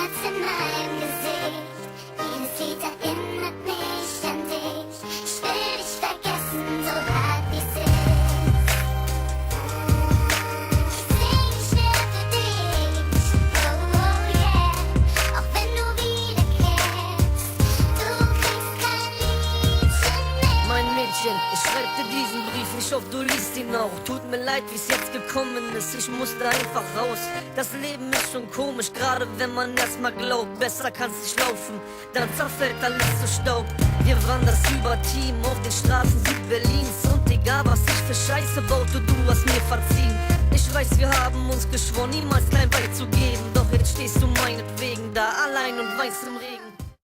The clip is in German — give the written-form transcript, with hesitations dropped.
Schmerz in meinem Gesicht. Jedes Lied erinnert mich an dich. Ich will dich vergessen, so hart wie's ist. Ich sing schwer für dich. Oh, oh yeah. Auch wenn du wiederkehrst, du kriegst kein Liedchen mehr. Mein Mädchen, ich schreib dir diesen Brief, ich hoffe, du liest ihn auch. Tut mir leid, wie's jetzt gekommen ist, ich musste einfach raus. Das Leben ist schon komisch, gerade wenn man erstmal glaubt, besser kann's nicht laufen, dann zerfällt alles zu Staub. Wir waren das Überteam auf den Straßen Südberlins und egal was ich für Scheiße baute, du hast mir verziehen. Ich weiß, wir haben uns geschworen, niemals klein beizugeben, doch jetzt stehst du meinetwegen da allein und weinst im Regen.